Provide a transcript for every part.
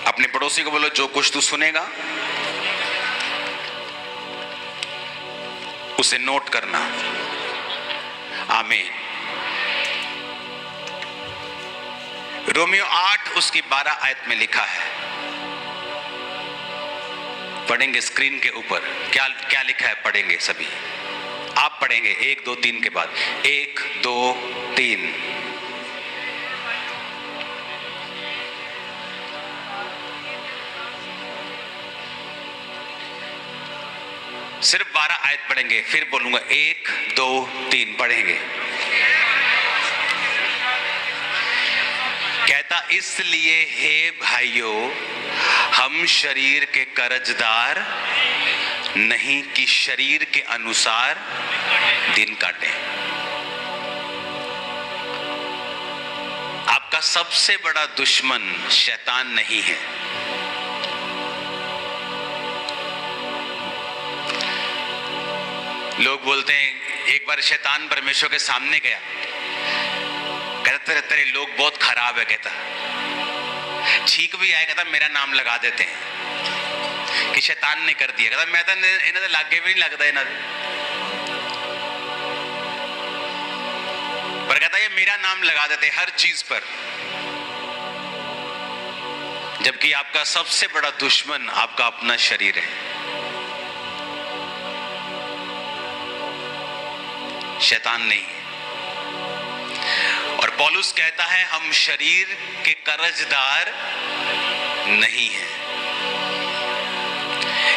अपने पड़ोसी को बोलो, जो कुछ तू सुनेगा उसे नोट करना। आमीन। रोमियो 8 उसकी 12 आयत में लिखा है, पढ़ेंगे स्क्रीन के ऊपर। क्या क्या लिखा है, पढ़ेंगे सभी। आप पढ़ेंगे 1 2 3 के बाद, 1 2 3। सिर्फ 12 आयत पढ़ेंगे, फिर बोलूंगा 1 2 3 पढ़ेंगे। कहता, इसलिए हे भाइयों, हम शरीर के कर्जदार नहीं कि शरीर के अनुसार दिन काटें। आपका सबसे बड़ा दुश्मन शैतान नहीं है। लोग बोलते हैं, एक बार शैतान परमेश्वर के सामने गया, कहता तेरे लोग बहुत खराब है, कहता ठीक भी आए, कहता मेरा नाम लगा देते हैं कि शैतान ने कर दिया। कहता मैं तो इन्हें लागे भी नहीं लगता इन्हें, पर कहता ये मेरा नाम लगा देते हर चीज पर। जबकि आपका सबसे बड़ा दुश्मन आपका अपना शरीर है, शैतान नहीं। और पौलुस कहता है, हम शरीर के कर्जदार नहीं हैं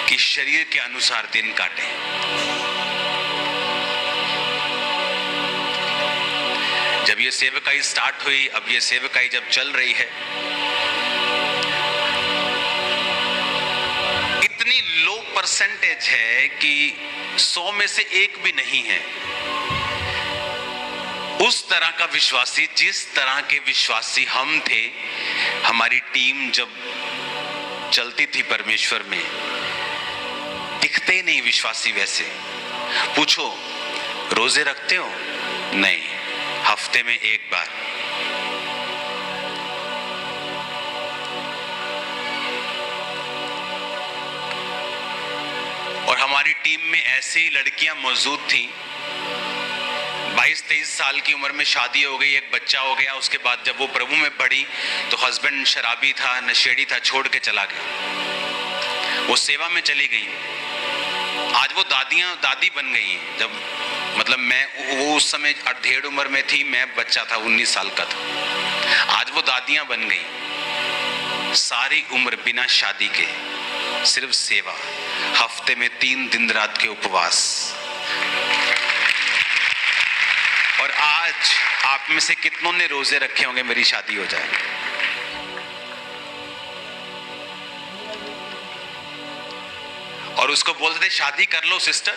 कि शरीर के अनुसार दिन काटें। जब ये सेवकाई स्टार्ट हुई, अब ये सेवकाई जब चल रही है, इतनी लो परसेंटेज है कि 100 में से 1 भी नहीं है उस तरह का विश्वासी जिस तरह के विश्वासी हम थे। हमारी टीम जब चलती थी परमेश्वर में, दिखते ही नहीं विश्वासी वैसे। पूछो रोजे रखते हो? नहीं, हफ्ते में 1 बार। और हमारी टीम में ऐसी लड़कियां मौजूद थी, 22-23 साल की उम्र में शादी हो गई, एक बच्चा हो गया। उसके बाद जब वो प्रभु में बढ़ी तो हस्बैंड शराबी था, नशेड़ी था, छोड़ के चला गया, वो सेवा में चली गई। आज वो दादी बन गई। जब मतलब वो उस समय 1.5 उम्र में थी, मैं बच्चा था, 19 साल का था। आज वो दादियां बन गई। सारी उम्र बिना शादी के सिर्फ सेवा, हफ्ते में 3 दिन रात के उपवास। और आज आप में से कितनों ने रोजे रखे होंगे मेरी शादी हो जाए? और उसको बोलते थे शादी कर लो सिस्टर।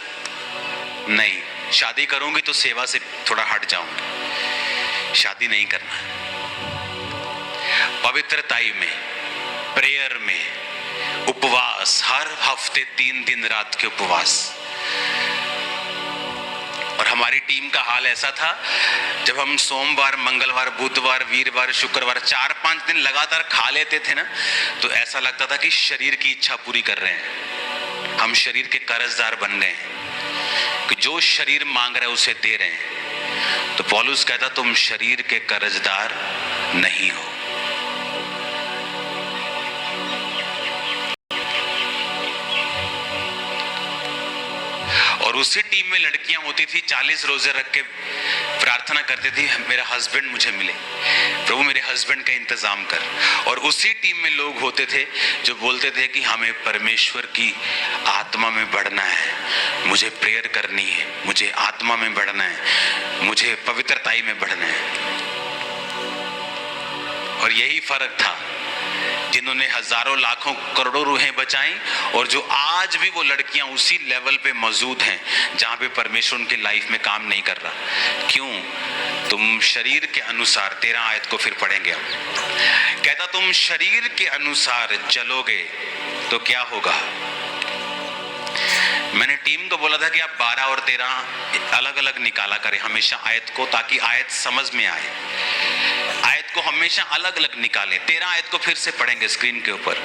नहीं, शादी करूंगी तो सेवा से थोड़ा हट जाऊंगी, शादी नहीं करना। पवित्रताई में, प्रेयर में, उपवास, हर हफ्ते 3 दिन रात के उपवास। और हमारी टीम का हाल ऐसा था, जब हम सोमवार, मंगलवार, बुधवार, वीरवार, शुक्रवार 4-5 दिन लगातार खा लेते थे ना, तो ऐसा लगता था कि शरीर की इच्छा पूरी कर रहे हैं। हम शरीर के कर्जदार बन गए हैं कि जो शरीर मांग रहा है उसे दे रहे हैं। तो पौलुस कहता, तुम शरीर के कर्जदार नहीं हो। और उसी टीम में लड़कियां होती थी, 40 रोजे रख के प्रार्थना करती थी, मेरा हस्बैंड मुझे मिले, प्रभु मेरे हस्बैंड का इंतजाम कर। और उसी टीम में लोग होते थे जो बोलते थे कि हमें परमेश्वर की आत्मा में बढ़ना है, मुझे प्रेयर करनी है, मुझे आत्मा में बढ़ना है, मुझे पवित्रताई में बढ़ना है। और यही फर्क था, जिन्होंने हजारों लाखों करोड़ों रूहें बचाई, और जो आज भी वो लड़कियां उसी लेवल पे मौजूद हैं जहां पे परमेश्वर उनकी लाइफ में काम नहीं कर रहा। क्यों? तुम शरीर के अनुसार, 13 आयत को फिर पढ़ेंगे हम। कहता, तुम शरीर के अनुसार चलोगे तो क्या होगा? मैंने टीम को बोला था कि आप 12 और 13 अलग अलग निकाला करें हमेशा आयत को, ताकि आयत समझ में आए। आयत को हमेशा अलग अलग निकालें। 13 आयत को फिर से पढ़ेंगे स्क्रीन के ऊपर।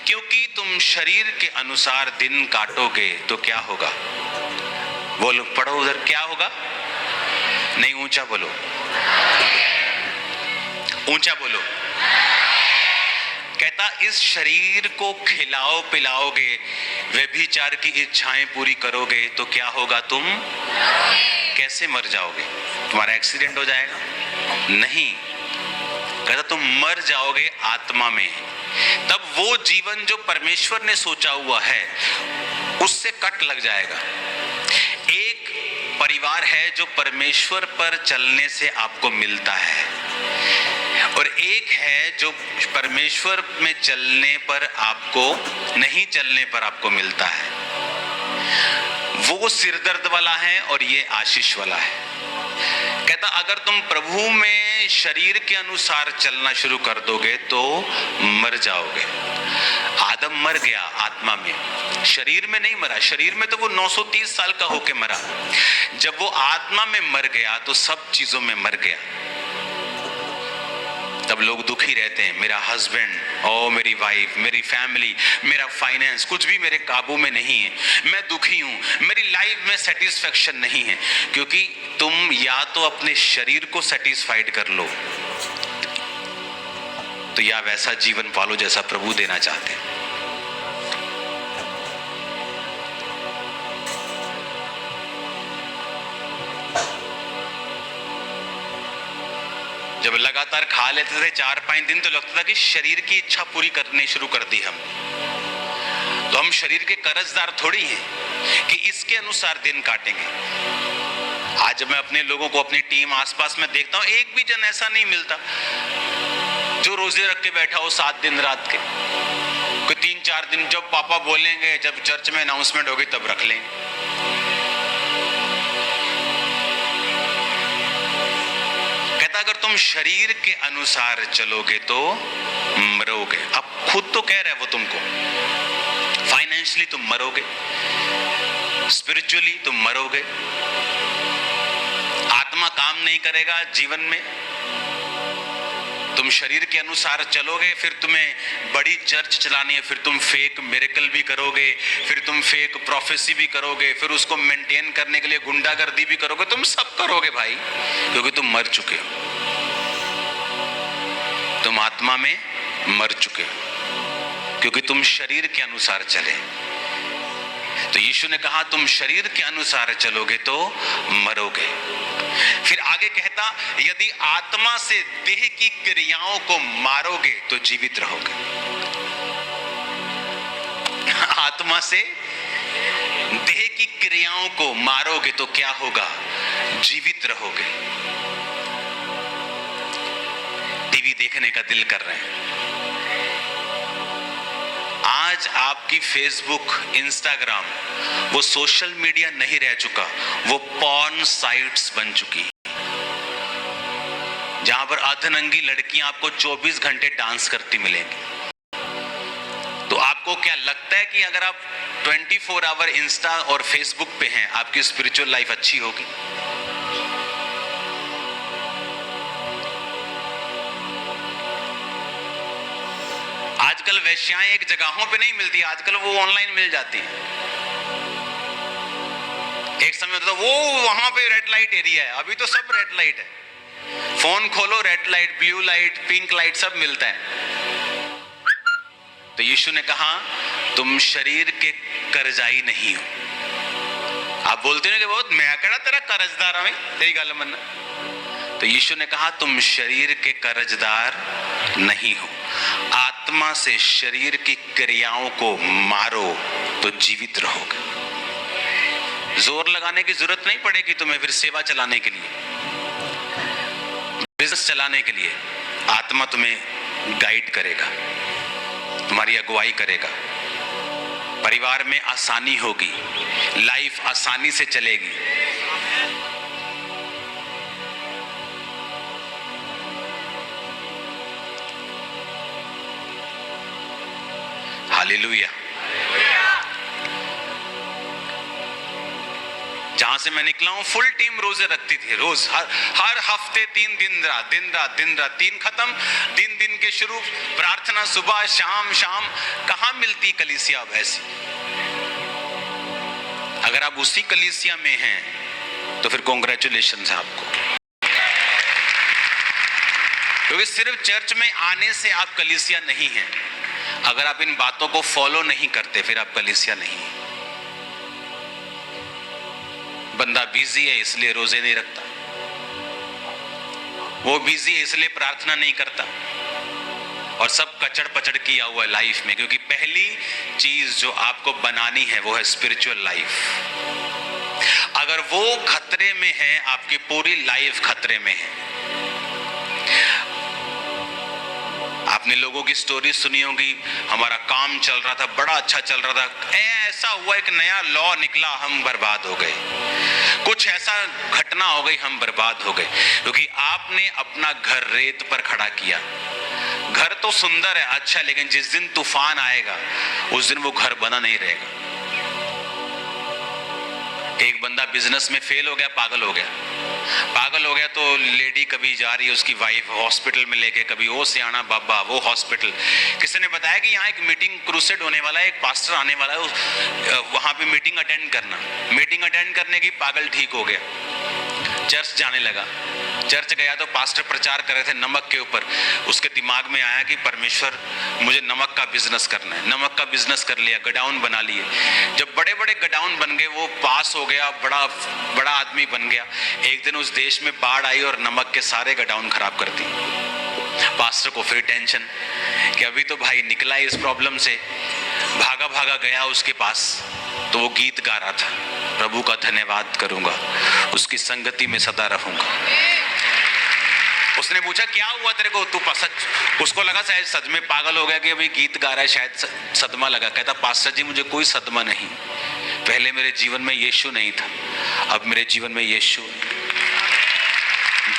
क्योंकि तुम शरीर के अनुसार दिन काटोगे तो क्या होगा? बोलो, पढ़ो उधर, क्या होगा? नहीं, ऊंचा बोलो, ऊंचा बोलो। कहता इस शरीर को खिलाओ पिलाओगे, व्यभिचार की इच्छाएं पूरी करोगे तो क्या होगा? तुम कैसे मर जाओगे? तुम्हारा एक्सीडेंट हो जाएगा? नहीं, कहता तुम मर जाओगे आत्मा में। तब वो जीवन जो परमेश्वर ने सोचा हुआ है उससे कट लग जाएगा। एक परिवार है जो परमेश्वर पर चलने से आपको मिलता है, और एक है जो परमेश्वर में चलने पर आपको, नहीं चलने पर आपको मिलता है। वो सिरदर्द वाला है और ये आशीष वाला है। कहता अगर तुम प्रभु में शरीर के अनुसार चलना शुरू कर दोगे तो मर जाओगे। आदम मर गया आत्मा में, शरीर में नहीं मरा। शरीर में तो वो 930 साल का होके मरा। जब वो आत्मा में मर गया तो सब चीजों में मर गया। तब लोग दुखी रहते हैं, मेरा हस्बैंड, ओ मेरी वाइफ, मेरी फैमिली, मेरा फाइनेंस, कुछ भी मेरे काबू में नहीं है, मैं दुखी हूं, मेरी लाइफ में सेटिस्फेक्शन नहीं है। क्योंकि तुम या तो अपने शरीर को सेटिस्फाइड कर लो, तो या वैसा जीवन पालो जैसा प्रभु देना चाहते हैं। जब लगातार खा लेते थे 4-5 दिन तो लगता था कि शरीर की इच्छा पूरी करनी शुरू कर दी हम। तो हम शरीर के कर्जदार थोड़ी हैं कि इसके अनुसार दिन काटेंगे। आज मैं अपने लोगों को, अपनी टीम आसपास में देखता हूं, एक भी जन ऐसा नहीं मिलता जो रोजे रख के बैठा हो 7 दिन रात के। कोई 3-4 दिन जब पापा बोलेंगे, जब चर्च में अनाउंसमेंट होगी तब रख लेंगे। अगर तुम शरीर के अनुसार चलोगे तो मरोगे। अब खुद तो कह रहा है वो तुमको, फाइनेंशियली तुम मरोगे, स्पिरिचुअली तुम मरोगे, आत्मा काम नहीं करेगा जीवन में। तुम शरीर के अनुसार चलोगे, फिर तुम्हें बड़ी चर्च चलानी है, फिर तुम फेक मिरेकल भी करोगे, फिर तुम फेक प्रोफेसी भी करोगे, फिर उसको मेंटेन करने के लिए गुंडागर्दी भी करोगे। तुम सब करोगे भाई, क्योंकि तुम मर चुके हो। तुम आत्मा में मर चुके हो, क्योंकि तुम शरीर के अनुसार चले। तो यीशु ने कहा तुम शरीर के अनुसार चलोगे तो मरोगे। फिर आगे कहता यदि आत्मा से देह की क्रियाओं को मारोगे तो जीवित रहोगे। आत्मा से देह की क्रियाओं को मारोगे तो क्या होगा? जीवित रहोगे। टीवी देखने का दिल कर रहे हैं, आज आपकी फेसबुक, इंस्टाग्राम वो सोशल मीडिया नहीं रह चुका, वो पॉर्न साइट्स बन चुकी, जहां पर अर्धनंगी लड़कियां आपको 24 घंटे डांस करती मिलेंगी। तो आपको क्या लगता है कि अगर आप 24 आवर इंस्टा और फेसबुक पे हैं, आपकी स्पिरिचुअल लाइफ अच्छी होगी? आजकल वेश्याएं एक जगहों पे नहीं मिलती, आजकल वो ऑनलाइन मिल जाती हैं। एक समय होता था वो वहां पे रेड लाइट एरिया है, अभी तो सब रेड लाइट है। फोन खोलो, red light, blue light, pink light सब मिलता है। तो यीशु ने कहा तुम शरीर के कर्जाई नहीं हो। आप बोलते हो कि बहुत मैं कड़ा तेरा कर्जदार हमें, तेरी गल मन। तो यीशु ने कहा तुम शरीर के कर्जदार नहीं हो। आत्मा से शरीर की क्रियाओं को मारो तो जीवित रहोगे। जोर लगाने की जरूरत नहीं पड़ेगी तुम्हें फिर सेवा चलाने के लिए, बिजनेस चलाने के लिए। आत्मा तुम्हें गाइड करेगा, तुम्हारी अगुवाई करेगा, परिवार में आसानी होगी, लाइफ आसानी से चलेगी। हालेलुया। जहां से मैं निकला हूं, फुल टीम रोजे रखती थी, रोज हर हफ्ते 3 दिन रात 3 खत्म, दिन के शुरू, प्रार्थना सुबह शाम शाम। कहां मिलती कलीसिया अब ऐसी? अगर आप उसी कलीसिया में हैं तो फिर कॉन्ग्रेचुलेशन है आपको, क्योंकि सिर्फ चर्च में आने से आप कलीसिया नहीं हैं। अगर आप इन बातों को फॉलो नहीं करते फिर आप कलीसिया नहीं हैं। बंदा बिजी है इसलिए रोजे नहीं रखता, वो बिजी है इसलिए प्रार्थना नहीं करता, और सब कचड़ पचड़ किया हुआ है लाइफ में। क्योंकि पहली चीज जो आपको बनानी है वो है स्पिरिचुअल लाइफ। अगर वो खतरे में है, आपकी पूरी लाइफ खतरे में है। आपने लोगों की स्टोरी सुनी होगी, हमारा काम चल रहा था, बड़ा अच्छा चल रहा था, ऐसा हुआ एक नया लॉ निकला, हम बर्बाद हो गए। कुछ ऐसा घटना हो गई, हम बर्बाद हो गए, क्योंकि आपने अपना घर रेत पर खड़ा किया। घर तो सुंदर है, अच्छा, लेकिन जिस दिन तूफान आएगा उस दिन वो घर बना नहीं रहेगा। एक बंदा बिजनेस में फेल हो गया, पागल हो गया तो लेडी कभी जा रही है उसकी वाइफ हॉस्पिटल में लेके, कभी वो सियाना बाबा वो हॉस्पिटल। किसी ने बताया कि यहाँ एक मीटिंग क्रूसेड होने वाला है, एक पास्टर आने वाला है, वहां पे मीटिंग अटेंड करने की, पागल ठीक हो गया, चर्च जाने लगा। चर्च गया तो पास्टर प्रचार कर रहे थे नमक के ऊपर। उसके दिमाग में आया कि परमेश्वर मुझे नमक का बिजनेस करना है। नमक का बिजनेस कर लिया, गडाउन बना लिए। जब बड़े बड़े गडाउन बन गए, वो पास हो गया, बड़ा आदमी बन गया। एक दिन उस देश में बाढ़ आई और नमक के सारे गडाउन खराब कर दिए। पास्टर को फिर टेंशन कि अभी तो भाई निकला इस प्रॉब्लम से, भागा गया उसके पास, तो वो गीत गा रहा था, प्रभु का धन्यवाद करूंगा, उसकी संगति में सदा रहूंगा। उसने पूछा क्या हुआ तेरे को, तू सच, उसको लगा शायद सच में पागल हो गया कि अभी गीत गा रहा है, शायद सदमा लगा। कहता पास्टर जी मुझे कोई सदमा नहीं, पहले मेरे जीवन में यीशु नहीं था, अब मेरे जीवन में यीशु है।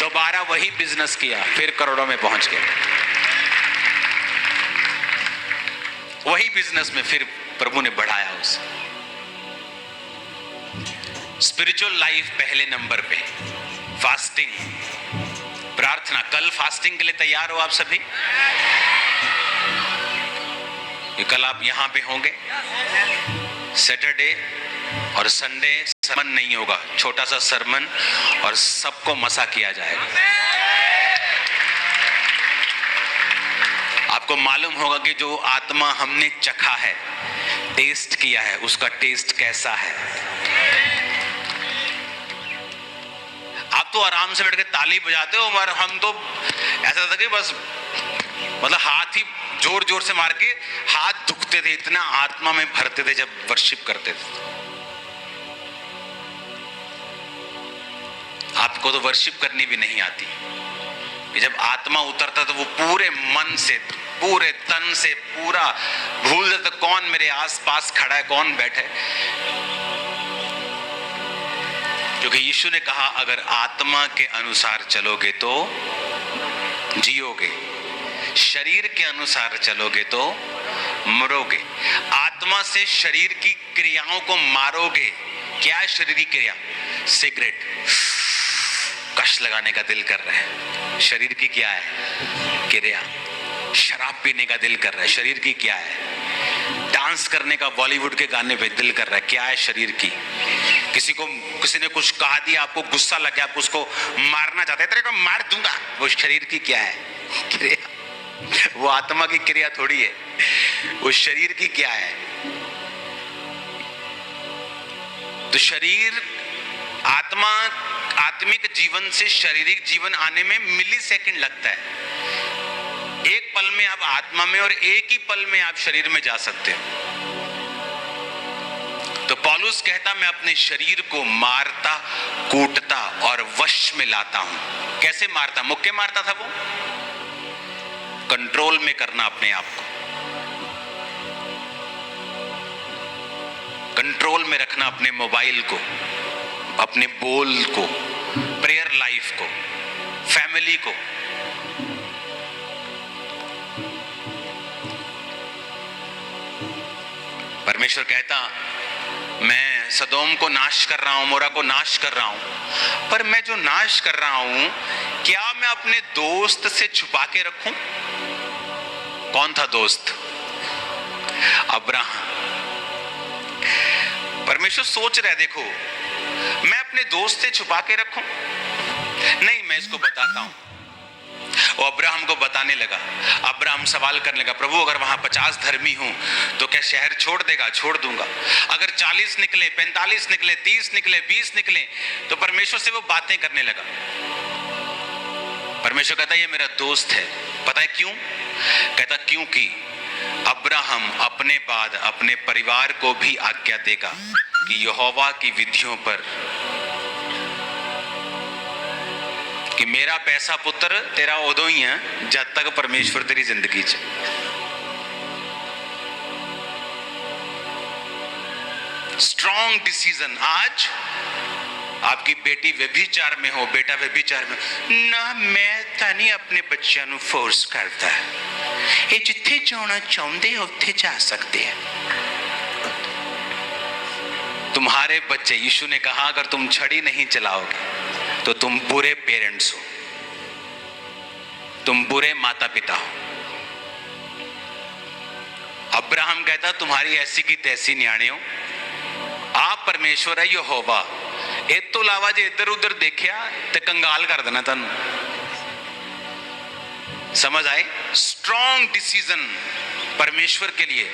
दोबारा वही बिजनेस किया, फिर करोड़ों में पहुंच गया। वही बिजनेस में फिर प्रभु ने बढ़ाया उसे। स्पिरिचुअल लाइफ पहले नंबर पे, फास्टिंग, प्रार्थना। कल फास्टिंग के लिए तैयार हो आप सभी? कल आप यहां पे होंगे। सैटरडे और संडे सरमन नहीं होगा, छोटा सा सरमन, और सबको मसा किया जाएगा। आपको मालूम होगा कि जो आत्मा हमने चखा है, टेस्ट किया है, उसका टेस्ट कैसा है। आप तो आराम से बैठ के ताली बजाते हो, और हम तो ऐसा था कि बस मतलब हाथ ही जोर जोर से मार के हाथ दुखते थे, इतना आत्मा में भरते थे जब वर्शिप करते थे। आपको तो वर्शिप करनी भी नहीं आती। जब आत्मा उतरता तो वो पूरे मन से, पूरे तन से, पूरा भूल जाता कौन मेरे आसपास खड़ा है, कौन बैठा है। क्योंकि यीशु ने कहा अगर आत्मा के अनुसार चलोगे तो जियोगे, शरीर के अनुसार चलोगे तो मरोगे। आत्मा से शरीर की क्रियाओं को मारोगे। क्या है शरीर की क्रिया? सिगरेट, कश लगाने का दिल कर रहा है, शरीर की क्या है क्रिया। शराब पीने का दिल कर रहा है, शरीर की क्या है। डांस करने का बॉलीवुड के गाने पे दिल कर रहा है, क्या है शरीर की। किसी ने कुछ कहा दिया, आपको गुस्सा लग गया, आप उसको मारना चाहते हैं, तेरे को मार दूंगा, वो शरीर की क्या है क्रिया। वो आत्मा की क्रिया थोड़ी है, वो शरीर की क्या है। तो शरीर, आत्मा, आत्मिक जीवन से शारीरिक जीवन आने में मिली सेकंड लगता है। एक पल में आप आत्मा में और एक ही पल में आप शरीर में जा सकते हो। तो पौलुस कहता मैं अपने शरीर को मारता, कूटता और वश में लाता हूं। कैसे मारता? मुक्के मारता था वो। कंट्रोल में करना अपने आप को, कंट्रोल में रखना अपने मोबाइल को, अपने बोल को, प्रेयर लाइफ को, फैमिली को। परमेश्वर कहता मैं सदोम को नाश कर रहा हूं, मोरा को नाश कर रहा हूं, पर मैं जो नाश कर रहा हूं क्या मैं अपने दोस्त से छुपा के रखूं? कौन था दोस्त? अब्राहम। परमेश्वर सोच रहा है, देखो मैं अपने दोस्त से छुपा के रखूं? नहीं, मैं इसको बताता हूं। वो अब्राहम को बताने लगा। अब्राहम सवाल करने लगा, प्रभु अगर वहां 50 धर्मी हूं तो क्या शहर छोड़ देगा? छोड़ दूंगा। अगर 40 निकले, 45 निकले, 30 निकले, 20 निकले, तो परमेश्वर से वो बातें करने लगा। परमेश्वर कहता है ये मेरा दोस्त है। पता है क्यों? कहता क्योंकि अब्राहम अपने बाद अपने परिवार को भी आज्ञा देगा कि यहोवा की विधियों पर, कि मेरा पैसा पुत्र तेरा उदो ही है जब तक परमेश्वर तेरी जिंदगी च। Strong decision. आज आपकी बेटी व्यभिचार में हो, बेटा व्यभिचार में ना, मैं तानी अपने बच्चों ਨੂੰ फोर्स करता है। ये जिथे जाना चाहते हो उत्थे जा सकते हैं। तुम्हारे बच्चे, यीशु ने कहा अगर तुम छड़ी नहीं चलाओगे तो तुम बुरे पेरेंट्स हो, तुम बुरे माता पिता हो। अब्राहम कहता तुम्हारी ऐसी की तैसी न्याणे हो, आप परमेश्वर है यहोवा। इस तो इलावा जे इधर उधर देखिया तो कंगाल कर देना तुम। समझ आए? स्ट्रॉन्ग डिसीजन परमेश्वर के लिए।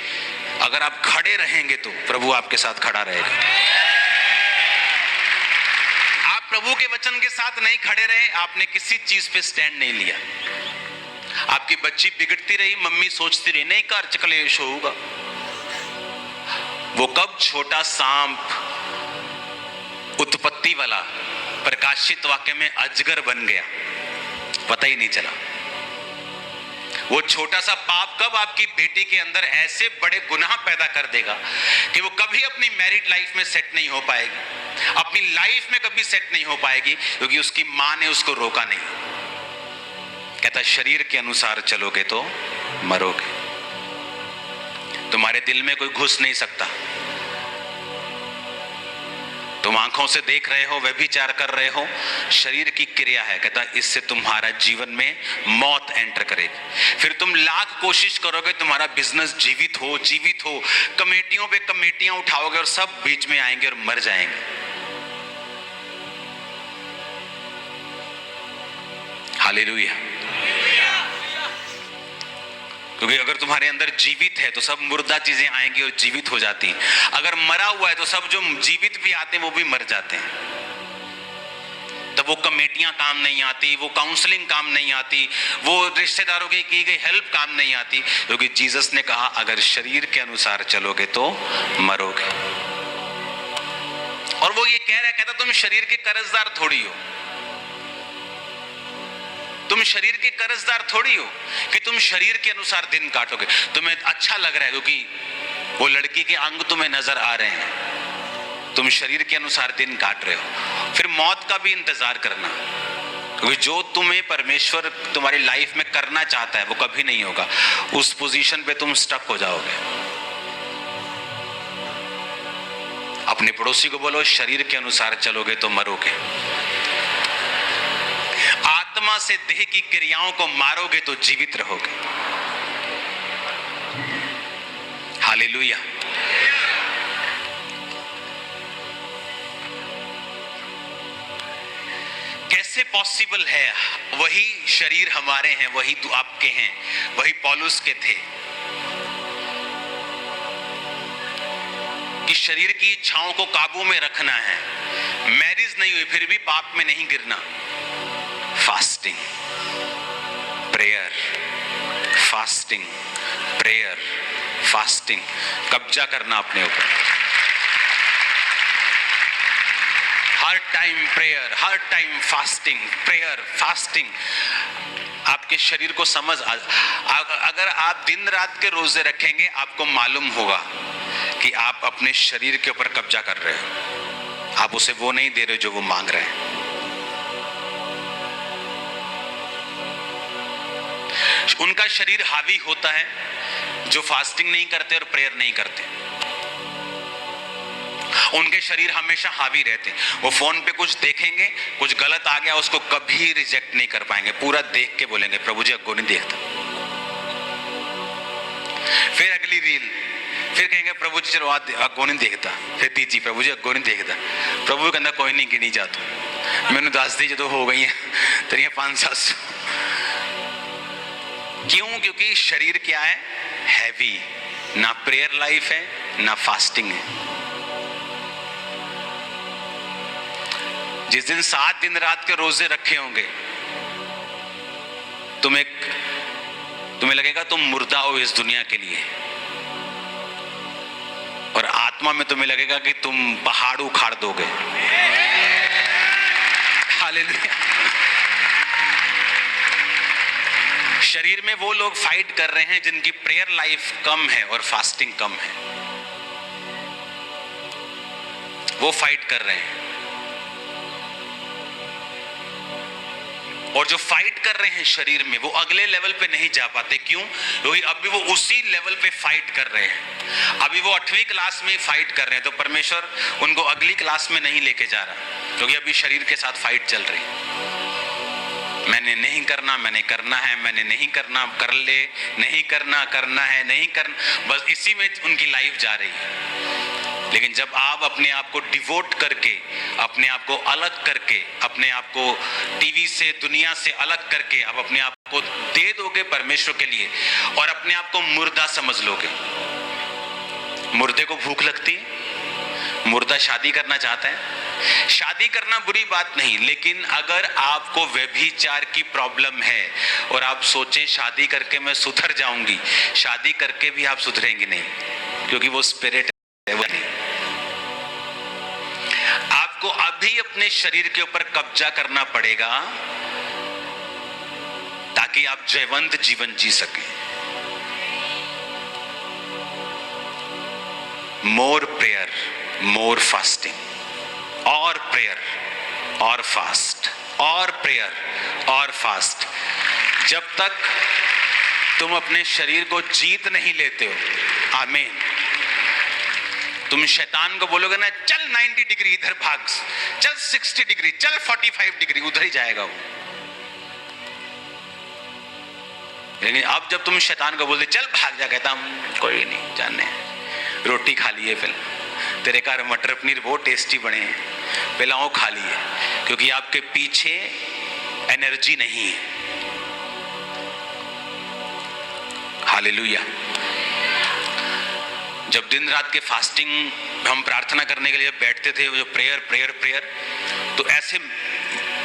अगर आप खड़े रहेंगे तो प्रभु आपके साथ खड़ा रहेगा। आप प्रभु के वचन के साथ नहीं खड़े रहे, आपने किसी चीज पे स्टैंड नहीं लिया। आपकी बच्ची बिगड़ती रही, मम्मी सोचती रही नहीं घर च कलेश होगा। वो कब छोटा सांप उत्पत्ति वाला प्रकाशित वाक्य में अजगर बन गया, पता ही नहीं चला। वो छोटा सा पाप कब आपकी बेटी के अंदर ऐसे बड़े गुनाह पैदा कर देगा कि वो कभी अपनी मैरिड लाइफ में सेट नहीं हो पाएगी, अपनी लाइफ में कभी सेट नहीं हो पाएगी, क्योंकि उसकी मां ने उसको रोका नहीं। कहता शरीर के अनुसार चलोगे तो मरोगे। तुम्हारे दिल में कोई घुस नहीं सकता। तुम आंखों से देख रहे हो, व्यभिचार कर रहे हो, शरीर की क्रिया है। कहता इससे तुम्हारा जीवन में मौत एंटर करेगी। फिर तुम लाख कोशिश करोगे तुम्हारा बिजनेस जीवित हो, कमेटियों पे कमेटियां उठाओगे और सब बीच में आएंगे और मर जाएंगे। हालेलुया। क्योंकि अगर तुम्हारे अंदर जीवित है तो सब मुर्दा चीजें आएंगी और जीवित हो जाती हैं। अगर मरा हुआ है तो सब जो जीवित भी आते हैं वो भी मर जाते हैं। तब वो कमेटियां काम नहीं आती, वो काउंसलिंग काम नहीं आती, वो रिश्तेदारों की गई हेल्प काम नहीं आती, क्योंकि जीसस ने कहा अगर शरीर के अनुसार चलोगे तो मरोगे। और वो ये कह रहा है, कहता तुम शरीर के कर्जदार थोड़ी हो, तुम शरीर के कर्जदार थोड़ी हो कि तुम शरीर के अनुसार दिन काटोगे। तुम्हें अच्छा लग रहा है क्योंकि वो लड़की के अंग तुम्हें नजर आ रहे हैं, तुम शरीर के अनुसार दिन काट रहे हो। फिर मौत का भी इंतजार करना, क्योंकि जो तुम्हें परमेश्वर तुम्हारी लाइफ में करना चाहता है वो कभी नहीं होगा। उस पोजीशन पे तुम स्टक हो जाओगे। अपने पड़ोसी को बोलो शरीर के अनुसार चलोगे तो मरोगे, आत्मा से देह की क्रियाओं को मारोगे तो जीवित रहोगे। हालेलुया। कैसे पॉसिबल है? वही शरीर हमारे हैं, वही आपके हैं, वही पौलुस के थे कि शरीर की इच्छाओं को काबू में रखना है। मैरिज नहीं हुई फिर भी पाप में नहीं गिरना। Fasting, prayer, fasting, prayer, fasting, कब्जा करना अपने ऊपर। हर टाइम प्रेयर, हर टाइम फास्टिंग, प्रेयर, फास्टिंग। आपके शरीर को समझ अगर आप दिन रात के रोजे रखेंगे आपको मालूम होगा कि आप अपने शरीर के ऊपर कब्जा कर रहे हो। आप उसे वो नहीं दे रहे जो वो मांग रहे हैं। उनका शरीर हावी होता है जो फास्टिंग नहीं करते और प्रेयर नहीं करते। उनके शरीर हमेशा हावी रहते हैं। वो फोन पे कुछ देखेंगे, कुछ गलत आ गया, उसको कभी रिजेक्ट नहीं कर पाएंगे, पूरा देख के बोलेंगे प्रभु जी अग्गो नहीं देखता। फिर अगली रील, फिर कहेंगे प्रभु जी चलो अग्गो नहीं देखता। फिर तीजी, प्रभु जी अग्गो नहीं देखता। प्रभु कहता कोई नहीं गिनी जाता, मैंने 10 दी जो हो गई है तेरिया 500-700। क्यों? क्योंकि शरीर क्या है? हैवी। ना प्रेयर लाइफ है, ना फास्टिंग है। जिस दिन 7 दिन रात के रोजे रखे होंगे, तुम्हें लगेगा तुम मुर्दा हो इस दुनिया के लिए, और आत्मा में तुम्हें लगेगा कि तुम पहाड़ उखाड़ दोगे। हालेलुया। शरीर में वो लोग फाइट कर रहे हैं जिनकी प्रेयर लाइफ कम है और फास्टिंग कम है, वो फाइट कर रहे हैं। और जो फाइट कर रहे हैं शरीर में, वो अगले लेवल पे नहीं जा पाते। क्यों? क्योंकि अभी वो उसी लेवल पे फाइट कर रहे हैं। अभी वो 8वीं क्लास में फाइट कर रहे हैं, तो परमेश्वर उनको अगली क्लास में नहीं लेके जा रहा, क्योंकि अभी शरीर के साथ फाइट चल रही है। मैंने नहीं करना, मैंने करना है, मैंने नहीं करना, कर ले, नहीं करना, करना है, नहीं करना, बस इसी में उनकी लाइफ जा रही है। लेकिन जब आप अपने आप को डिवोट करके, अपने आप को अलग करके, अपने आप को टीवी से, दुनिया से अलग करके, आप अपने आप को दे दोगे परमेश्वर के लिए और अपने आप को मुर्दा समझ लोगे। मुर्दे को भूख लगती है, मुर्दा शादी करना चाहता है। शादी करना बुरी बात नहीं, लेकिन अगर आपको व्यभिचार की प्रॉब्लम है और आप सोचें शादी करके मैं सुधर जाऊंगी, शादी करके भी आप सुधरेंगे नहीं, क्योंकि वो स्पिरिट है। वो नहीं। आपको अभी अपने शरीर के ऊपर कब्जा करना पड़ेगा ताकि आप जयवंत जीवन जी सकें। मोर प्रेयर, मोर फास्टिंग, और प्रेयर और फास्ट, और प्रेयर और फास्ट। जब तक तुम अपने शरीर को जीत नहीं लेते हो, आमीन, तुम शैतान को बोलोगे ना चल 90 डिग्री इधर भाग, चल 60 डिग्री, चल 45 डिग्री, उधर ही जाएगा वो। लेकिन अब जब तुम शैतान को बोलते चल भाग जा, कहता हम कोई नहीं, जाने रोटी खा लिए, फिर तेरे घर मटर पनीर बहुत टेस्टी बने हैं, पहले वो खा लिए, क्योंकि आपके पीछे एनर्जी नहीं है। हालेलुया। जब दिन रात के फास्टिंग हम प्रार्थना करने के लिए बैठते थे, जो प्रेयर, तो ऐसे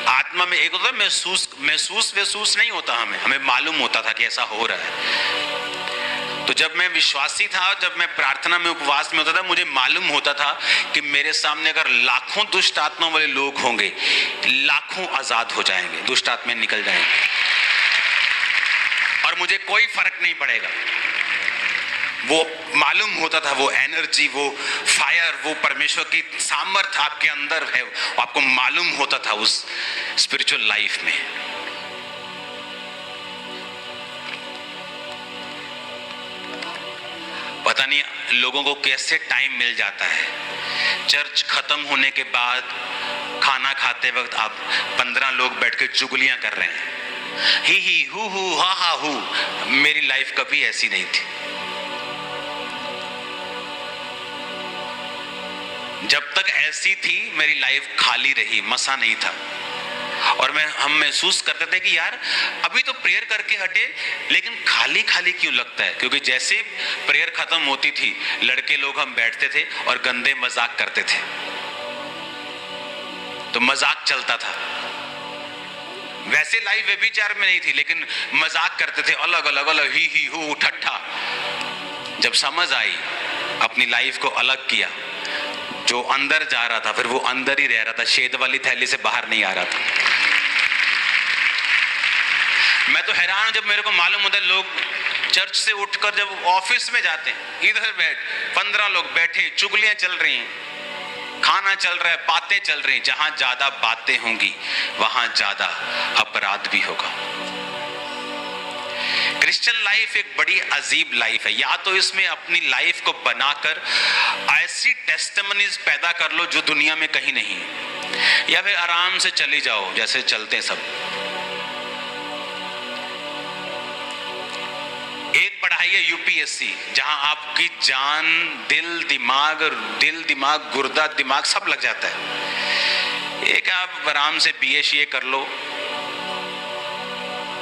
आत्मा में एक होता है महसूस नहीं होता, हमें मालूम होता था कि ऐसा हो रहा है। तो जब मैं विश्वासी था, जब मैं प्रार्थना में, उपवास में होता था, मुझे मालूम होता था कि मेरे सामने अगर लाखों दुष्ट आत्मा वाले लोग होंगे, लाखों आजाद हो जाएंगे, दुष्ट आत्मा निकल जाएंगे और मुझे कोई फर्क नहीं पड़ेगा। वो मालूम होता था, वो एनर्जी, वो फायर, वो परमेश्वर की सामर्थ आपके अंदर है, आपको मालूम होता था उस स्पिरिचुअल लाइफ में। पता नहीं लोगों को कैसे टाइम मिल जाता है। चर्च खत्म होने के बाद खाना खाते वक्त आप 15 लोग बैठ के चुगलियां कर रहे हैं, ही हु हा हा हु। मेरी लाइफ कभी ऐसी नहीं थी। जब तक ऐसी थी मेरी लाइफ खाली रही, मसा नहीं था। और हम महसूस करते थे कि यार अभी तो प्रेयर करके हटे, लेकिन खाली खाली क्यों लगता है? क्योंकि जैसे प्रेयर खत्म होती थी, लड़के लोग हम बैठते थे और गंदे मजाक करते थे। तो मजाक चलता था। वैसे लाइफ व्यभिचार में नहीं थी, लेकिन मजाक करते थे, अलग अलग ही हु ठट्ठा। जब समझ आई, अपनी लाइफ को अलग किया, जो अंदर जा रहा था फिर वो अंदर ही रह रहा था, छेद वाली थैली से बाहर नहीं आ रहा था। मैं तो हैरान हूं जब मेरे को मालूम होता है लोग चर्च से उठकर जब ऑफिस में जाते हैं, इधर बैठ 15 लोग बैठे, चुगलियां चल रही हैं, खाना चल रहा है, बातें चल रही हैं। जहां ज्यादा बातें होंगी वहां ज्यादा अपराध भी होगा। क्रिश्चियन लाइफ एक बड़ी अजीब लाइफ है। या तो इसमें अपनी लाइफ को बनाकर ऐसी टेस्टिमनीज पैदा कर लो जो दुनिया में कहीं नहीं है, या फिर आराम से चली जाओ जैसे चलते हैं सब। एक पढ़ाई है यूपीएससी, जहां आपकी जान, दिल दिमाग, गुर्दा, दिमाग सब लग जाता है। एक आप आराम से बीए कर लो,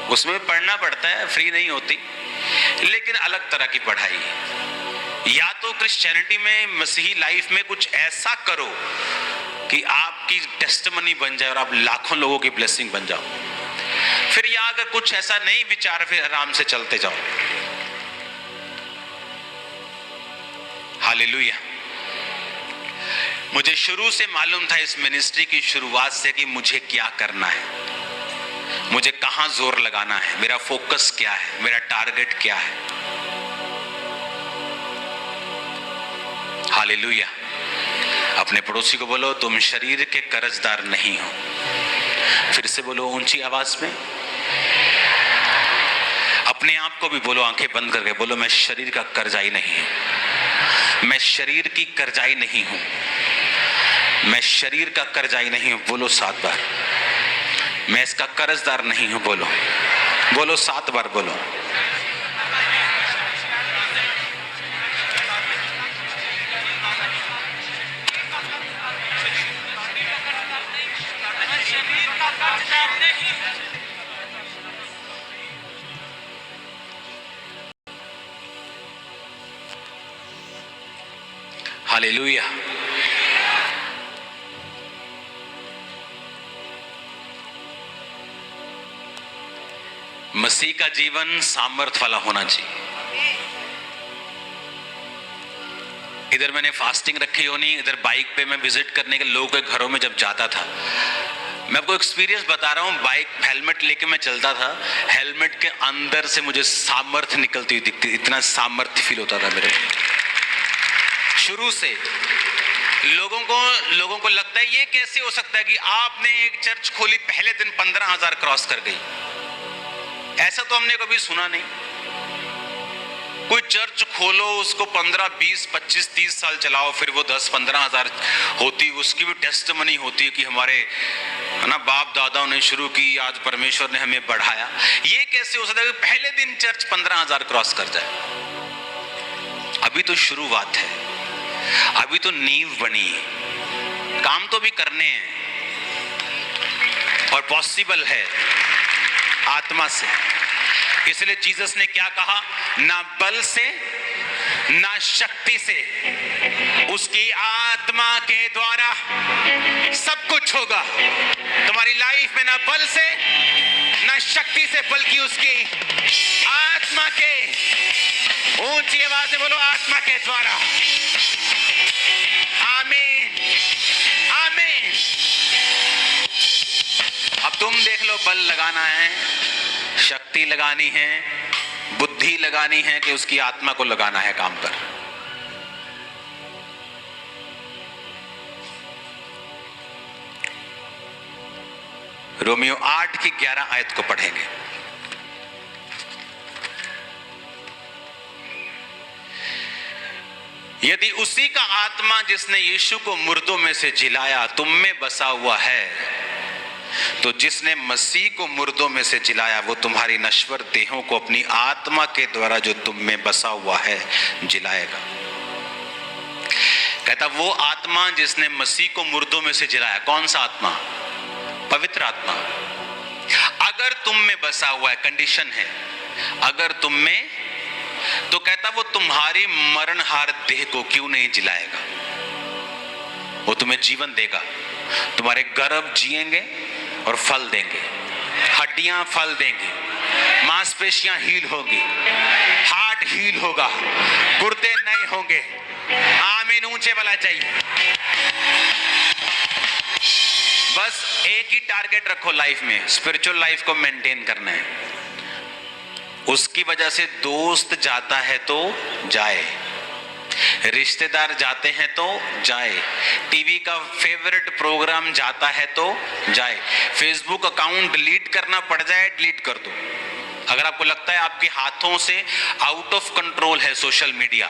उसमें पढ़ना पड़ता है, फ्री नहीं होती, लेकिन अलग तरह की पढ़ाई है। या तो क्रिश्चियनिटी में, मसीही लाइफ में कुछ ऐसा करो कि आपकी टेस्टिमनी बन जाए और आप लाखों लोगों की ब्लेसिंग बन जाओ। फिर या अगर कुछ ऐसा नहीं विचार, फिर आराम से चलते जाओ। हालेलुया। मुझे शुरू से मालूम था इस मिनिस्ट्री की शुरुआत से कि मुझे क्या करना है, मुझे कहां जोर लगाना है, मेरा फोकस क्या है, मेरा टारगेट क्या है। हालेलुया। अपने पड़ोसी को बोलो, तुम शरीर के कर्जदार नहीं हो। फिर से बोलो ऊंची आवाज में। अपने आप को भी बोलो, आंखें बंद करके बोलो, मैं शरीर का कर्जाई नहीं हूं, मैं शरीर की कर्जाई नहीं हूं, मैं शरीर का कर्जाई नहीं हूं। बोलो 7 बार। मैं इसका कर्जदार नहीं हूं। बोलो बोलो 7 बार बोलो। हालेलुया। मसीह का जीवन सामर्थ वाला होना चाहिए। इधर मैंने फास्टिंग रखी होनी, इधर बाइक पे मैं विजिट करने के लोगों के घरों में जब जाता था, मैं आपको एक्सपीरियंस बता रहा हूं, बाइक हेलमेट लेके मैं चलता था, हेलमेट के अंदर से मुझे सामर्थ निकलती हुई दिखती, इतना सामर्थ फील होता था मेरे शुरू से। लोगों को लगता है ये कैसे हो सकता है कि आपने एक चर्च खोली, पहले दिन 15,000 क्रॉस कर गई। ऐसा तो हमने कभी सुना नहीं। कोई चर्च खोलो, उसको 15, 20, 25, 30 साल चलाओ, फिर वो 10-15 हजार होती, उसकी भी टेस्टिमनी होती है कि हमारे ना बाप दादाओं ने शुरू की, आज परमेश्वर ने हमें बढ़ाया। ये कैसे हो सकता है कि पहले दिन चर्च 15,000 क्रॉस कर जाए? अभी तो शुरुआत है, अभी तो नींव बनी है, काम तो भी करने हैं और पॉसिबल है आत्मा से। इसलिए जीसस ने क्या कहा? ना बल से ना शक्ति से, उसकी आत्मा के द्वारा सब कुछ होगा तुम्हारी लाइफ में। ना बल से ना शक्ति से, बल्कि उसकी आत्मा के। ऊंची आवाज में बोलो, आत्मा के द्वारा। आमीन आमीन। अब तुम देख लो, बल लगाना है, शक्ति लगानी है, बुद्धि लगानी है कि उसकी आत्मा को लगाना है काम पर। रोमियो 8 की 11 आयत को पढ़ेंगे। यदि उसी का आत्मा जिसने यीशु को मुर्दों में से जिलाया तुम में बसा हुआ है, तो जिसने मसीह को मुर्दों में से जिलाया वो तुम्हारी नश्वर देहों को अपनी आत्मा के द्वारा जो तुम में बसा हुआ है जिलाएगा। कहता वो आत्मा जिसने मसीह को मुर्दों में से जिलाया, कौन सा आत्मा? पवित्र आत्मा। अगर तुम में बसा हुआ है, कंडीशन है अगर तुम में, तो कहता वो तुम्हारी मरणहार देह को क्यों नहीं जिलाएगा? वो तुम्हें जीवन देगा, तुम्हारे गर्भ जिएंगे और फल देंगे, हड्डियां फल देंगी, मांसपेशियां हील होगी, हार्ट हील होगा, गुर्दे नए होंगे। आमीन। ऊंचे वाला चाहिए। बस एक ही टारगेट रखो लाइफ में, स्पिरिचुअल लाइफ को मेंटेन करना है। उसकी वजह से दोस्त जाता है तो जाए, रिश्तेदार जाते हैं तो जाए, टीवी का फेवरेट प्रोग्राम जाता है तो जाए, फेसबुक अकाउंट डिलीट करना पड़ जाए डिलीट कर दो, अगर आपको लगता है आपके हाथों से आउट ऑफ कंट्रोल है सोशल मीडिया,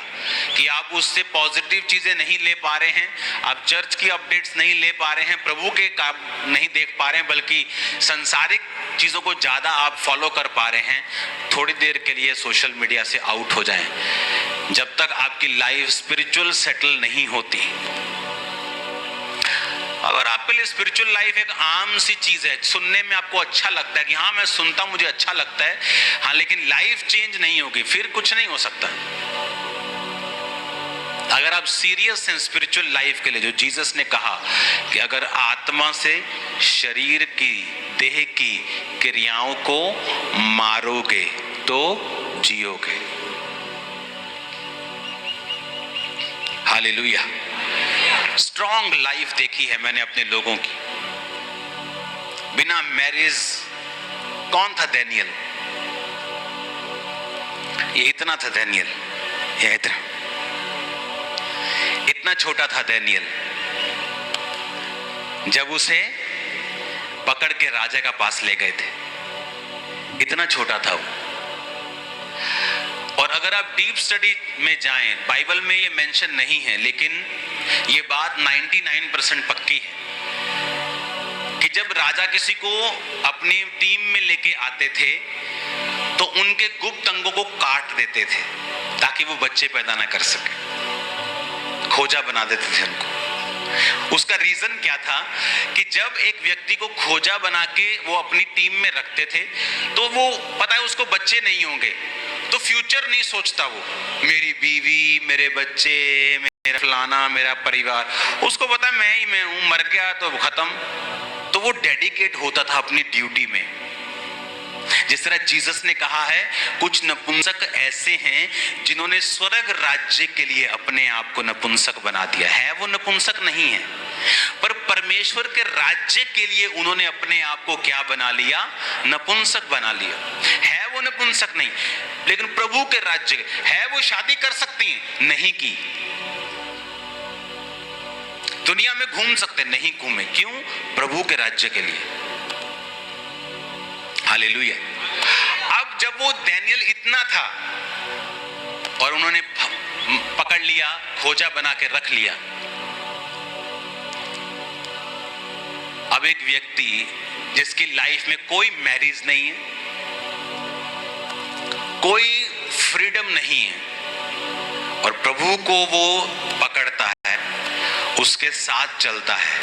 कि आप उससे पॉजिटिव चीजें नहीं ले पा रहे हैं, आप चर्च की अपडेट्स नहीं ले पा रहे हैं, प्रभु के काम नहीं देख पा रहे हैं, बल्कि संसारिक चीजों को ज्यादा आप फॉलो कर पा रहे हैं, थोड़ी देर के लिए सोशल मीडिया से आउट हो जाएं। जब तक आपकी लाइफ स्पिरिचुअल सेटल नहीं होती। अगर आपके लिए स्पिरिचुअल लाइफ एक आम सी चीज है, सुनने में आपको अच्छा लगता है कि हाँ मैं सुनता हूं, मुझे अच्छा लगता है, हाँ, लेकिन लाइफ चेंज नहीं होगी, फिर कुछ नहीं हो सकता। अगर आप सीरियस हैं स्पिरिचुअल लाइफ के लिए, जो जीसस ने कहा कि अगर आत्मा से शरीर की, देह की क्रियाओं को मारोगे तो जियोगे। हालेलुया। स्ट्रॉन्ग लाइफ देखी है मैंने अपने लोगों की, बिना मैरिज। कौन था डैनियल? ये इतना था डैनियल, ये इतना छोटा था डैनियल। जब उसे पकड़ के राजा का पास ले गए थे, इतना छोटा था वो। और अगर आप डीप स्टडी में जाएं, बाइबल में ये मेंशन नहीं है, लेकिन ये बात 99% पक्की है कि जब राजा किसी को अपनी टीम में लेके आते थे तो उनके गुप्त अंगों को काट देते थे ताकि वो बच्चे पैदा ना कर सके, खोजा बना देते थे उनको। उसका रीजन क्या था कि जब एक व्यक्ति को खोजा बना के वो अपनी टीम में रखते थे तो वो पता है उसको बच्चे नहीं होंगे, तो फ्यूचर नहीं सोचता वो, मेरी बीवी, मेरे बच्चे, मेरा फलाना, मेरा परिवार, उसको पता मैं ही मैं हूं, मर गया तो खत्म। तो वो डेडिकेट होता था अपनी ड्यूटी में। जिस तरह जीसस ने कहा है, कुछ नपुंसक ऐसे हैं जिन्होंने स्वर्ग राज्य के लिए अपने आप को नपुंसक बना दिया है। वो नपुंसक नहीं है, पर परमेश्वर के राज्य के लिए उन्होंने अपने आप को क्या बना लिया? नपुंसक बना लिया है। वो नपुंसक नहीं, लेकिन प्रभु के राज्य है। वो शादी कर सकती हैं, नहीं की। दुनिया में घूम सकते, नहीं घूमे। क्यों? प्रभु के राज्य के लिए। हालेलुया। अब जब वो डैनियल इतना था और उन्होंने पकड़ लिया, खोजा बना के रख लिया, अब एक व्यक्ति जिसकी लाइफ में कोई मैरिज नहीं है, कोई फ्रीडम नहीं है, और प्रभु को वो पकड़ता है, उसके साथ चलता है,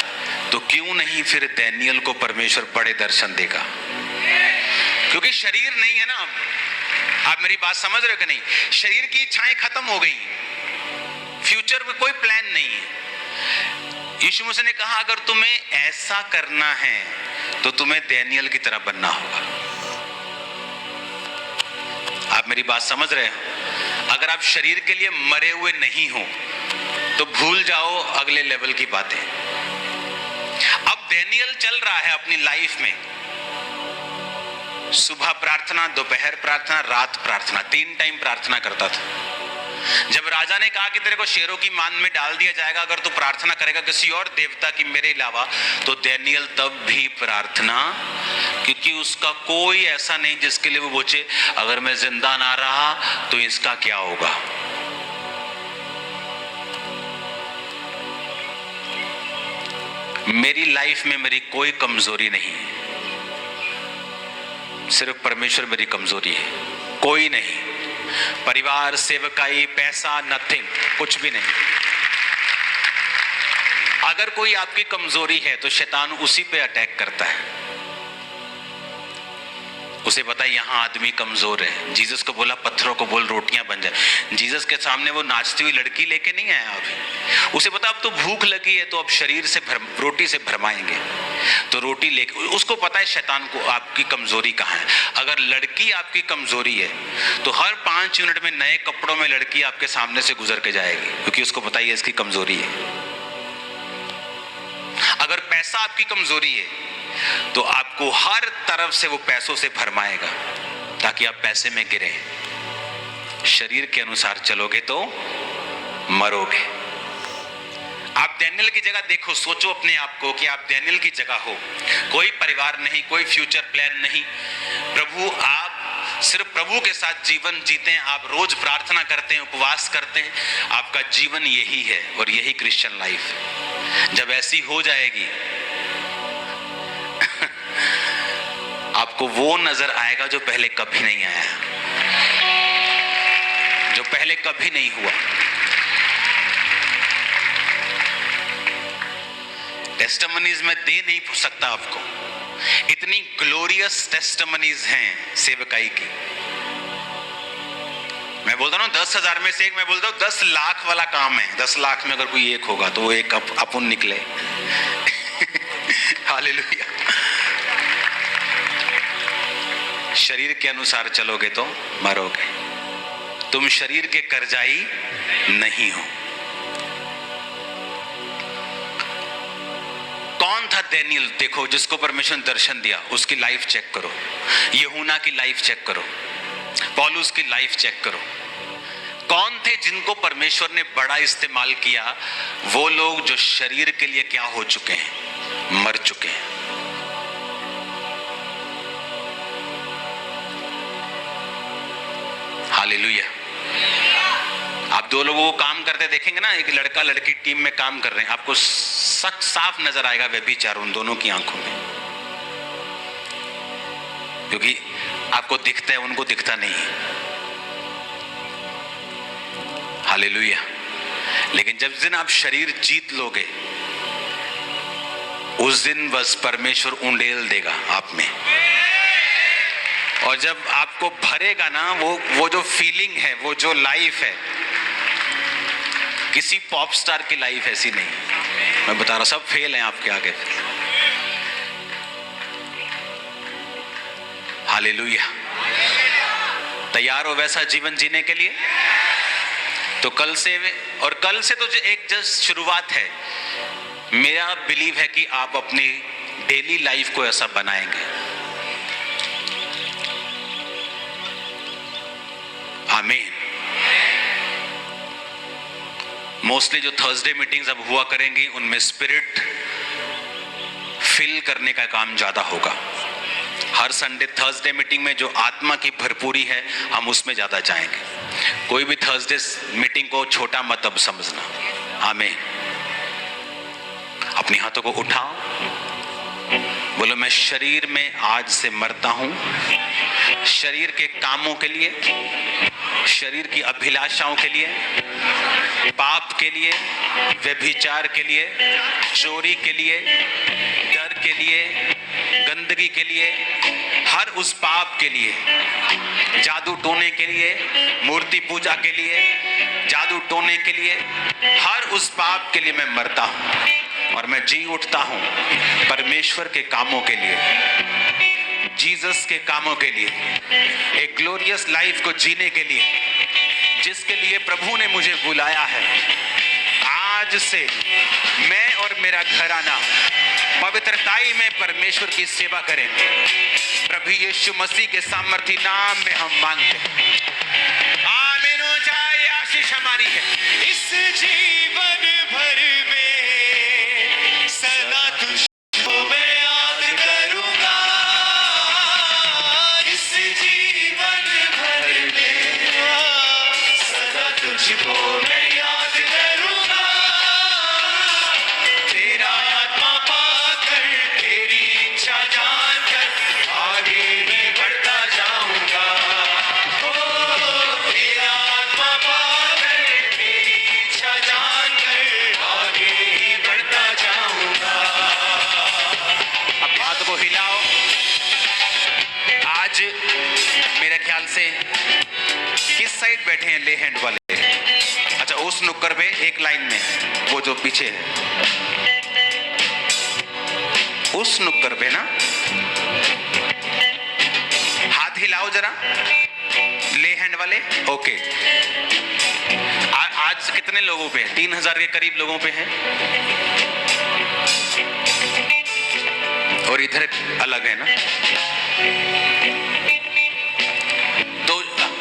तो क्यों नहीं फिर डैनियल को परमेश्वर बड़े दर्शन देगा? क्योंकि शरीर नहीं है ना। अब आप मेरी बात समझ रहे हो कि नहीं? शरीर की इच्छाएं खत्म हो गई, फ्यूचर में कोई प्लान नहीं है। यीशु मसीह ने कहा अगर तुम्हें ऐसा करना है तो तुम्हें डैनियल की तरह बनना होगा। आप मेरी बात समझ रहे हो? अगर आप शरीर के लिए मरे हुए नहीं हो तो भूल जाओ अगले लेवल की बातें। अब डैनियल चल रहा है अपनी लाइफ में, सुबह प्रार्थना, दोपहर प्रार्थना, रात प्रार्थना, 3 टाइम प्रार्थना करता था। जब राजा ने कहा कि तेरे को शेरों की मान में डाल दिया जाएगा अगर तू प्रार्थना करेगा किसी और देवता की मेरे अलावा, तो डैनियल तब भी प्रार्थना, क्योंकि उसका कोई ऐसा नहीं जिसके लिए वो पूछे अगर मैं जिंदा ना रहा तो इसका क्या होगा। मेरी लाइफ में मेरी कोई कमजोरी नहीं है, सिर्फ परमेश्वर मेरी कमजोरी है, कोई नहीं। परिवार, सेवकाई, पैसा, नथिंग, कुछ भी नहीं। अगर कोई आपकी कमजोरी है तो शैतान उसी पे अटैक करता है। उसे पता है यहाँ आदमी कमजोर है। जीसस को बोला पत्थरों को बोल रोटियां बन जाए। जीसस के सामने वो नाचती हुई लड़की लेके नहीं आया अभी। उसे पता अब तो भूख लगी है तो अब शरीर से रोटी से भरमाएंगे, तो रोटी लेके, उसको पता है शैतान को आपकी कमजोरी कहाँ है। अगर लड़की आपकी कमजोरी है तो हर 5 मिनट में नए कपड़ों में लड़की आपके सामने से गुजर के जाएगी, क्योंकि उसको पता है इसकी कमजोरी है। अगर पैसा आपकी कमजोरी है तो आपको हर तरफ से वो पैसों से भरमाएगा ताकि आप पैसे में गिरे। शरीर के अनुसार चलोगे तो मरोगे। आप डैनियल की जगह देखो, सोचो अपने आप को कि आप डैनियल की जगह हो। कोई परिवार नहीं, कोई फ्यूचर प्लान नहीं। प्रभु आप सिर्फ प्रभु के साथ जीवन जीते हैं, आप रोज प्रार्थना करते हैं, उपवास करते हैं, आपका जीवन यही है और यही क्रिश्चियन लाइफ है। जब ऐसी हो जाएगी आपको वो नजर आएगा जो पहले कभी नहीं आया, जो पहले कभी नहीं हुआ। टेस्टिमनीज में दे नहीं सकता आपको, इतनी ग्लोरियस टेस्टिमनीज हैं सेवकाई की। मैं बोलता हूँ 10,000 में से एक, मैं बोलता हूँ 10 लाख वाला काम है। 10 लाख में अगर कोई एक होगा तो वो एक अपन निकले। हालेलुया। शरीर के अनुसार चलोगे तो मरोगे, तुम शरीर के कर्जाई नहीं हो। कौन था दानियेल? देखो, जिसको परमेश्वर ने दर्शन दिया उसकी लाइफ चेक करो, यूहन्ना की लाइफ चेक करो, पौलुस की लाइफ चेक करो। कौन थे जिनको परमेश्वर ने बड़ा इस्तेमाल किया? वो लोग जो शरीर के लिए क्या हो चुके हैं, मर चुके हैं। हालेलुया। आप दो लोगों को काम करते देखेंगे ना, एक लड़का लड़की टीम में काम कर रहे हैं, आपको साफ नजर आएगा व्यभिचार उन दोनों की आंखों में, क्योंकि आपको दिखता है, उनको दिखता नहीं है। हालेलुया। लेकिन जब दिन आप शरीर जीत लोगे, उस दिन बस परमेश्वर उंडेल देगा आप में, और जब आपको भरेगा ना वो जो फीलिंग है, वो जो लाइफ है, किसी पॉप स्टार की लाइफ ऐसी नहीं। मैं बता रहा, सब फेल हैं आपके आगे। हालेलुया। तैयार हो वैसा जीवन जीने के लिए? तो कल से, और कल से तो जो एक जस्ट शुरुआत है, मेरा बिलीव है कि आप अपनी डेली लाइफ को ऐसा बनाएंगे। आमीन। मोस्टली जो थर्सडे मीटिंग्स अब हुआ करेंगी, उनमें स्पिरिट फिल करने का काम ज्यादा होगा। हर संडे थर्सडे मीटिंग में जो आत्मा की भरपूरी है, हम उसमें ज्यादा जाएंगे। कोई भी थर्सडे मीटिंग को छोटा मत अब समझना। आमीन। अपने हाथों को उठाओ, बोलो, मैं शरीर में आज से मरता हूं, शरीर के कामों के लिए, शरीर की अभिलाषाओं के लिए, पाप के लिए, व्यभिचार के लिए, चोरी के लिए, डर के लिए, गंदगी के लिए, हर उस पाप के लिए, जादू टोने के लिए, मूर्ति पूजा के लिए, जादू टोने के लिए, हर उस पाप के लिए मैं मरता हूं और मैं जी उठता हूं परमेश्वर के कामों के लिए, जीसस के कामों के लिए, एक ग्लोरियस लाइफ को जीने के लिए, जिसके लिए प्रभु ने मुझे बुलाया है। आज से मैं और मेरा घराना पवित्रताई में परमेश्वर की सेवा करें। प्रभु यीशु मसीह के सामर्थी नाम में हम मांगते हैं। आमीन हो जाए। आशीष हमारी है। इस जीवन भर में सदा तुझको मैं याद करूंगा। इस जीवन भर में सदा तुझको मैं याद करूंगा। तेरा आत्मा पाकर, तेरी इच्छा जानकर आगे मैं बढ़ता जाऊंगा। तेरा आत्मा पाकर, तेरी इच्छा जानकर आगे ही बढ़ता जाऊंगा। अब हाथ को हिलाओ। आज मेरे ख्याल से किस साइड बैठे हैं ले हैंड वाले? अच्छा, उस नुक्कर पे एक लाइन में, वो जो पीछे है उस नुक्कर पे ना, हाथ हिलाओ जरा ले हैंड वाले। ओके, आज कितने लोगों पे? 3000 के करीब लोगों पे है, और इधर अलग है ना। तो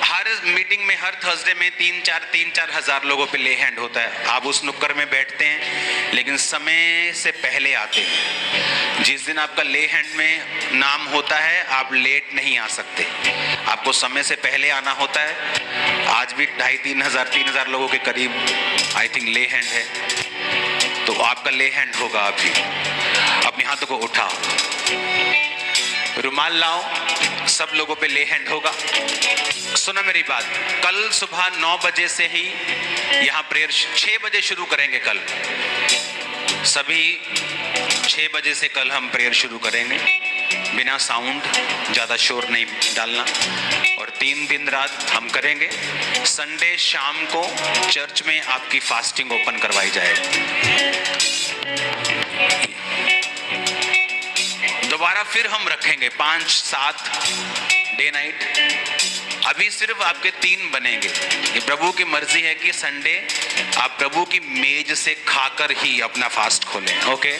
हर मीटिंग में हर थर्सडे में 3-4 हज़ार लोगों पे ले हैंड होता है। आप उस नुक्कड़ में बैठते हैं लेकिन समय से पहले आते हैं। जिस दिन आपका ले हैंड में नाम होता है आप लेट नहीं आ सकते, आपको समय से पहले आना होता है। आज भी 2,500-3,000 लोगों के करीब आई थिंक ले हैंड है, तो आपका ले हैंड होगा। अभी अपने हाथों को उठाओ, रुमाल लाओ, सब लोगों पे ले हैंड होगा। सुना मेरी बात, कल सुबह 9 बजे से ही यहाँ प्रेयर 6 बजे शुरू करेंगे। कल सभी 6 बजे से कल हम प्रेयर शुरू करेंगे, बिना साउंड, ज़्यादा शोर नहीं डालना। और 3 दिन रात हम करेंगे। संडे शाम को चर्च में आपकी फास्टिंग ओपन करवाई जाएगी। दोबारा फिर हम रखेंगे 5-7 डे नाइट। अभी सिर्फ आपके 3 बनेंगे। ये प्रभु की मर्जी है कि संडे आप प्रभु की मेज से खाकर ही अपना फास्ट खोलें। ओके,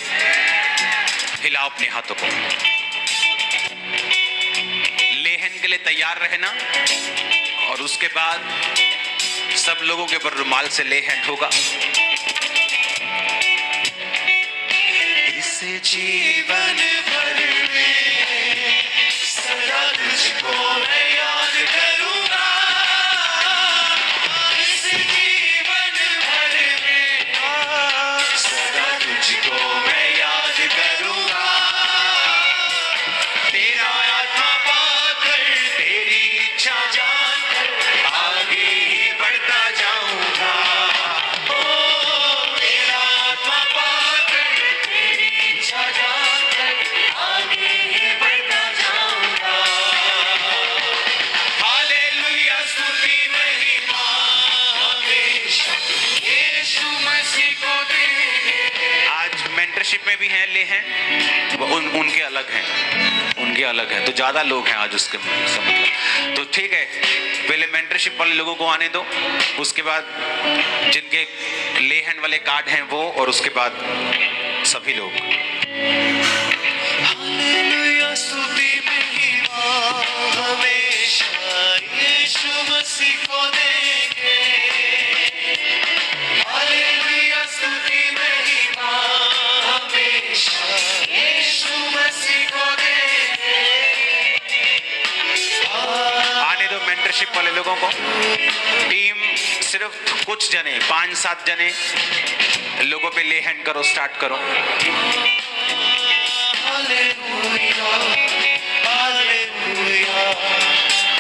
हिलाओ अपने हाथों को, लेहन के लिए तैयार रहना। और उसके बाद सब लोगों के ऊपर रुमाल से ले हैंड होगा। इस जीवन भर में सदा तुझको मैं याद करूंगा। इस जीवन भर में सदा तुझको मैं याद करूंगा। तेरा आत्मा पाकर, तेरी इच्छा जानकर आगे ही बढ़ता जाऊंगा। ओ तेरा आत्मा पाकर, तेरी इच्छा जानकर आगे ही बढ़ता जाऊंगा। हालेलुया, स्तुति महिमा हमेशा यीशु मसीह को देंगे। आज मेंटरशिप में भी हैं ले हैं, वो उनके अलग हैं, उनके अलग है, तो ज्यादा लोग हैं आज उसके मतलब। तो ठीक है, पहले मेंटरशिप वाले लोगों को आने दो, उसके बाद जिनके ले हैंड वाले कार्ड हैं वो, और उसके बाद सभी लोग। हालेलुया, स्तुति महिमा हमेशा यीशु मसीह को देंगे। हालेलुया, स्तुति महिमा हमेशा यीशु मसीह को देंगे। आने दो मेंटरशिप वाले लोगों को। टीम सिर्फ कुछ जने, 5-7 जने लोगों पे ले हैंड करो, स्टार्ट करो। Hallelujah, hallelujah,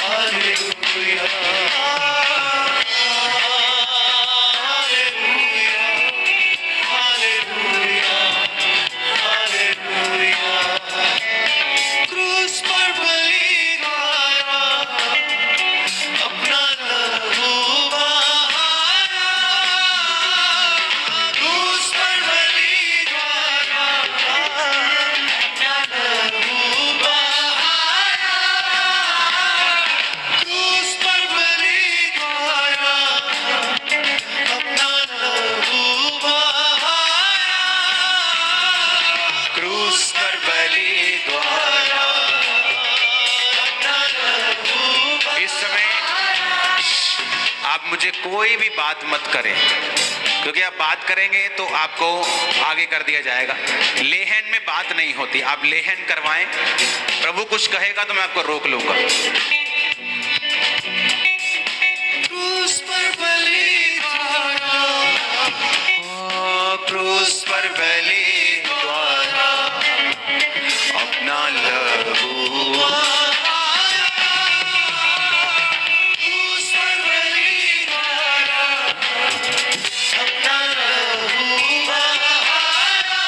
hallelujah, hallelujah, hallelujah. क्रूस पर बलि द्वारा अपना लहू बहाया। क्रूस पर बलि द्वारा अपना लहू बहाया। क्रूस पर बलि द्वारा अपना लहू बहाया। क्रूस पर बलि द्वारा अपना लहू। इस समय आप मुझे कोई भी बात मत करें, क्योंकि आप बात करेंगे तो आपको आगे कर दिया जाएगा। ले हैंड में बात नहीं होती, आप ले हैंड करवाएं। प्रभु कुछ कहेगा तो मैं आपको रोक लूंगा। क्रूस पर बलि द्वारा, क्रूस पर बलि द्वारा अपना लहू। क्रूस पर बलि द्वारा अपना लहू बहाया।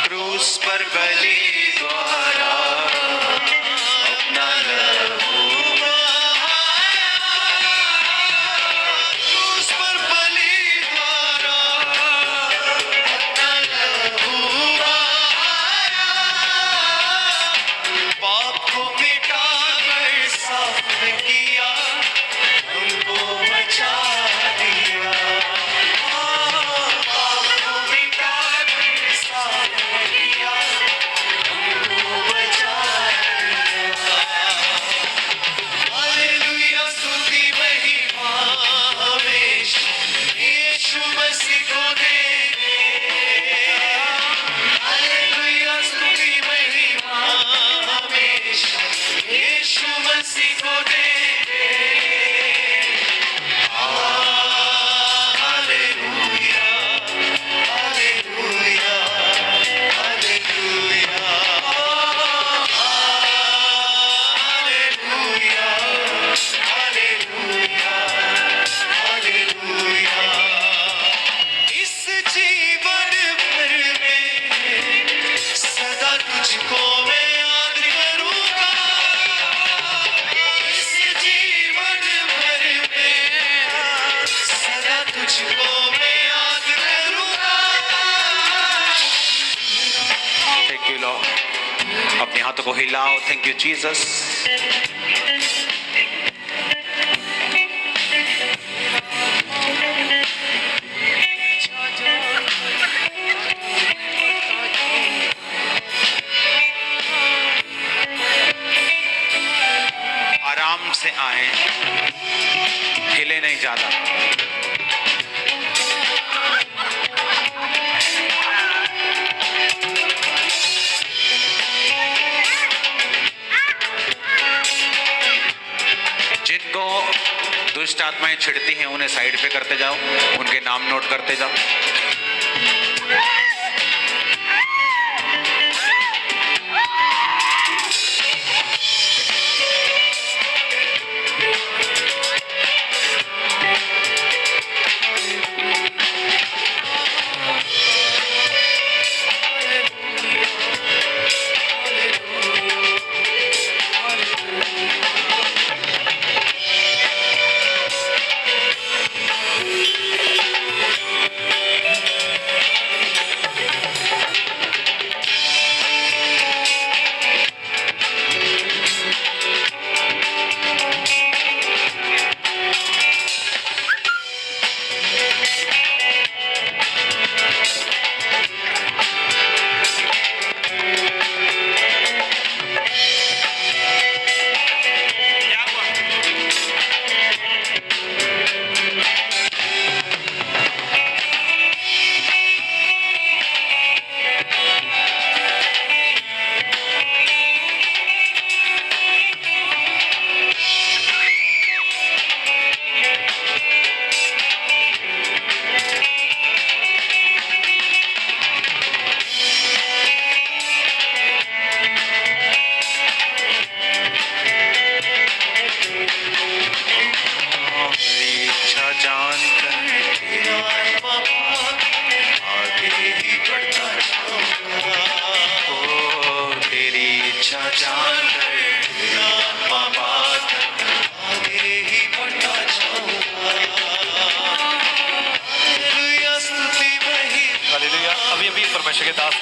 क्रूस पर बलि द्वारा अपना तुझको मैं याद करूंगा। Thank you Lord. अपने हाथों को हिलाओ। Thank you Jesus. आराम से आए, हिले नहीं ज्यादा। जिनको दुष्ट आत्माएं छिड़ती हैं उन्हें साइड पे करते जाओ, उनके नाम नोट करते जाओ। अभी अभी परमेश्वर के दास